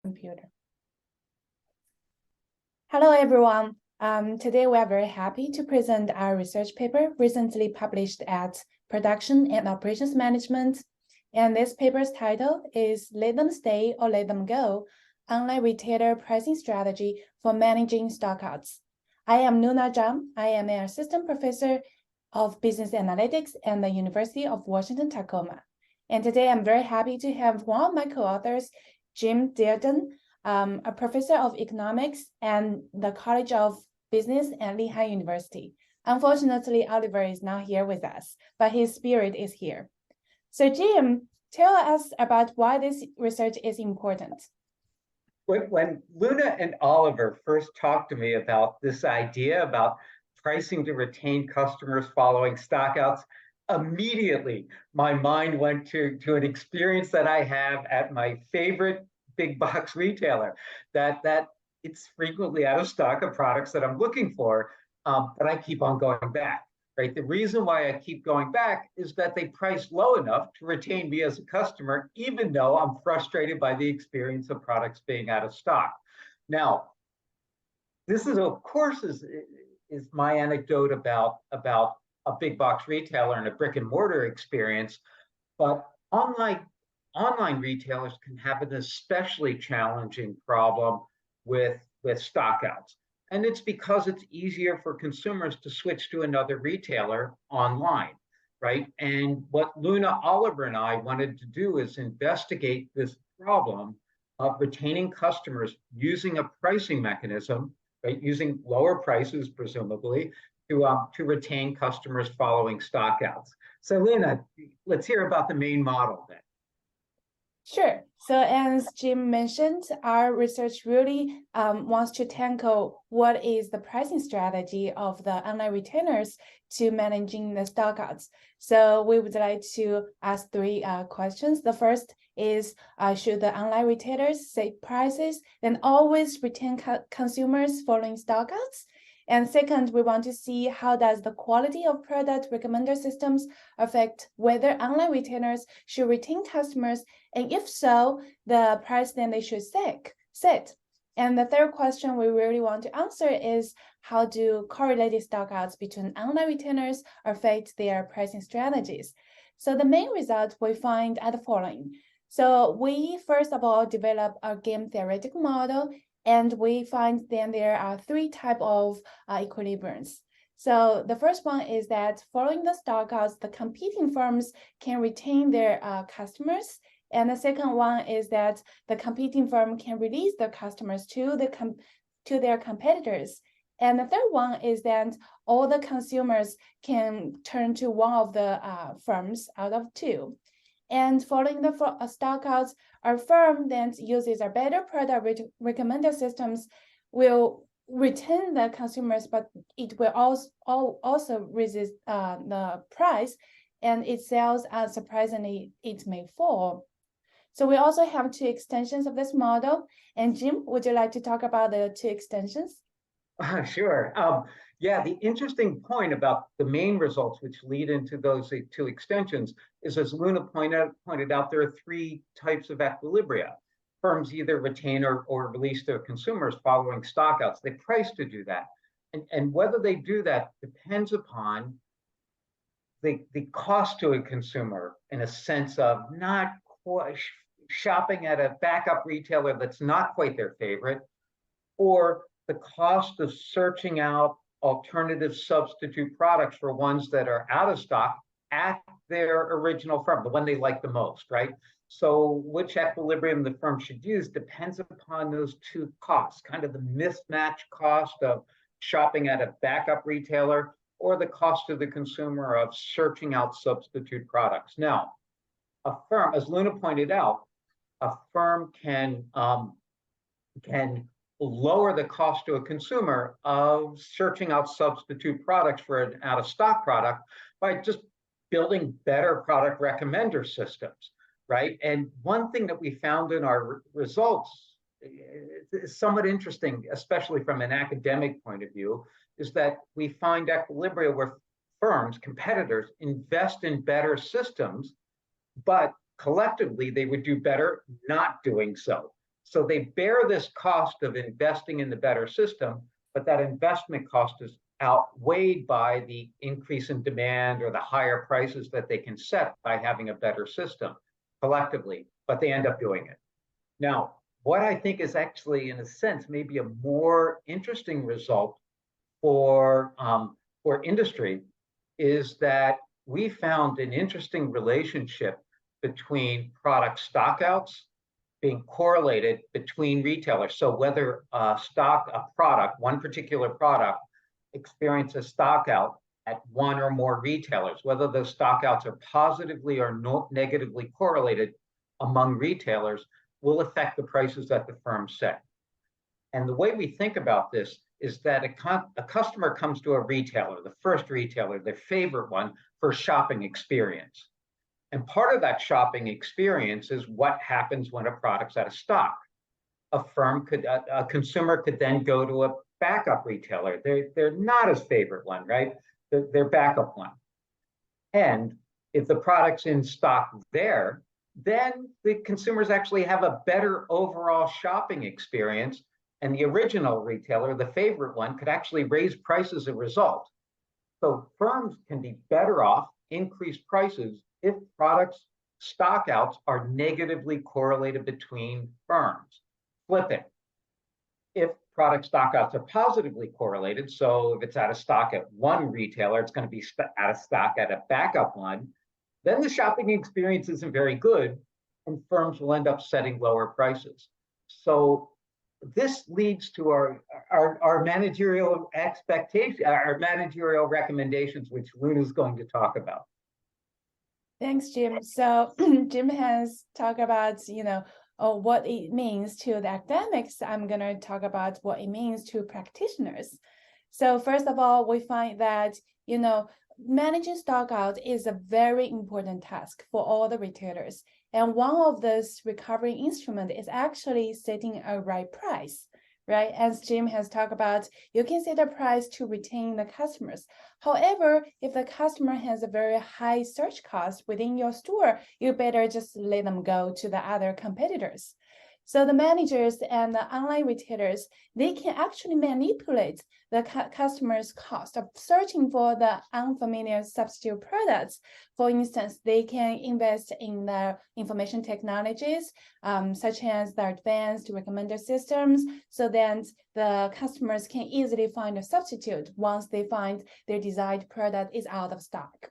computer. Hello, everyone. Today we are very happy to present our research paper recently published at Production and Operations Management. And this paper's title is Let Them Stay or Let Them Go, Online Retailer Pricing Strategy for Managing Stockouts. I am Nuna Zhang. I am an assistant professor of business analytics at the University of Washington, Tacoma. And today I'm very happy to have one of my co-authors, Jim Dearden, a professor of economics and the College of Business at Lehigh University. Unfortunately, Oliver is not here with us, but his spirit is here. So Jim, tell us about why this research is important. When Luna and Oliver first talked to me about this idea about pricing to retain customers following stockouts, immediately my mind went to an experience that I have at my favorite big box retailer, that it's frequently out of stock of products that I'm looking for, but I keep on going back, right? The reason why I keep going back is that they price low enough to retain me as a customer, even though I'm frustrated by the experience of products being out of stock. Now, this is, of course, is my anecdote about a big box retailer and a brick and mortar experience, but online retailers can have an especially challenging problem with stockouts. And it's because it's easier for consumers to switch to another retailer online, right? And what Luna, Oliver, and I wanted to do is investigate this problem of retaining customers using a pricing mechanism, right? Using lower prices, presumably, to retain customers following stockouts. So Luna, let's hear about the main model then. Sure. So as Jim mentioned, our research really wants to tackle what is the pricing strategy of the online retailers to managing the stockouts. So we would like to ask three questions. The first is, should the online retailers set prices and always retain consumers following stockouts? And second, we want to see how does the quality of product recommender systems affect whether online retailers should retain customers, and if so, the price then they should set. And the third question we really want to answer is, how do correlated stockouts between online retailers affect their pricing strategies? So the main result we find are the following. So we first of all develop a game-theoretic model, and we find then there are three types of equilibriums. So the first one is that following the stockouts, the competing firms can retain their customers. And the second one is that the competing firm can release their customers to their competitors. And the third one is that all the consumers can turn to one of the firms out of two. And following the stockouts, our firm then uses our better product recommender systems will retain the consumers, but it will also resist the price, and it sells surprisingly, it may fall. So we also have two extensions of this model. And Jim, would you like to talk about the two extensions? Sure. Yeah, the interesting point about the main results which lead into those two extensions is, as Luna pointed out, there are three types of equilibria. Firms either retain or release their consumers following stockouts. They price to do that. And whether they do that depends upon the cost to a consumer, in a sense of not quite shopping at a backup retailer that's not quite their favorite, or the cost of searching out alternative substitute products for ones that are out of stock at their original firm, the one they like the most, right? So which equilibrium the firm should use depends upon those two costs, kind of the mismatch cost of shopping at a backup retailer or the cost to the consumer of searching out substitute products. Now, a firm, as Luna pointed out, a firm can lower the cost to a consumer of searching out substitute products for an out-of-stock product by just building better product recommender systems, right? And one thing that we found in our results is somewhat interesting, especially from an academic point of view, is that we find equilibria where firms, competitors, invest in better systems, but collectively they would do better not doing so. So they bear this cost of investing in the better system, but that investment cost is outweighed by the increase in demand or the higher prices that they can set by having a better system collectively, but they end up doing it. Now, what I think is actually, in a sense, maybe a more interesting result for industry is that we found an interesting relationship between product stockouts being correlated between retailers. So whether a product, one particular product, experiences stockout at one or more retailers, whether those stockouts are positively or negatively correlated among retailers, will affect the prices that the firm set. And the way we think about this is that a customer comes to a retailer, the first retailer, their favorite one, for shopping experience. And part of that shopping experience is what happens when a product's out of stock. A consumer could then go to a backup retailer. They're not his favorite one, right? Their backup one. And if the product's in stock there, then the consumers actually have a better overall shopping experience. And the original retailer, the favorite one, could actually raise prices as a result. So firms can be better off, increase prices, if products stockouts are negatively correlated between firms. Flip it. If product stockouts are positively correlated, so if it's out of stock at one retailer, it's going to be out of stock at a backup one, then the shopping experience isn't very good, and firms will end up setting lower prices. So this leads to our managerial expectation, our managerial recommendations, which Luna's going to talk about. Thanks, Jim. So Jim has talked about, what it means to the academics. I'm going to talk about what it means to practitioners. So first of all, we find that, managing stockout is a very important task for all the retailers. And one of those recovery instruments is actually setting a right price, right? As Jim has talked about, you can set a price to retain the customers. However, if the customer has a very high search cost within your store, you better just let them go to the other competitors. So the managers and the online retailers, they can actually manipulate the customer's cost of searching for the unfamiliar substitute products. For instance, they can invest in the information technologies, such as the advanced recommender systems, so that the customers can easily find a substitute once they find their desired product is out of stock.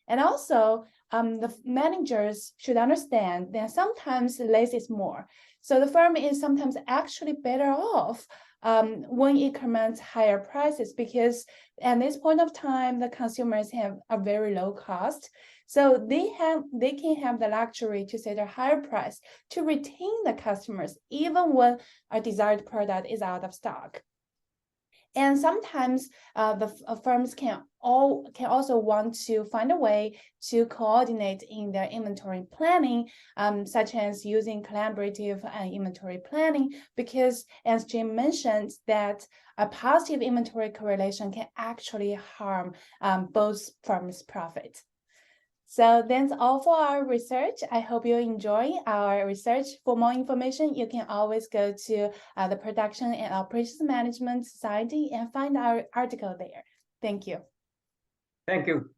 And also, the managers should understand that sometimes less is more. So the firm is sometimes actually better off when it commands higher prices, because at this point of time, the consumers have a very low cost. So they can have the luxury to set a higher price to retain the customers, even when a desired product is out of stock. And sometimes the firms can also want to find a way to coordinate in their inventory planning, such as using collaborative inventory planning, because as Jim mentioned, that a positive inventory correlation can actually harm both firms' profit. So that's all for our research. I hope you enjoy our research. For more information, you can always go to the Production and Operations Management Society and find our article there. Thank you. Thank you.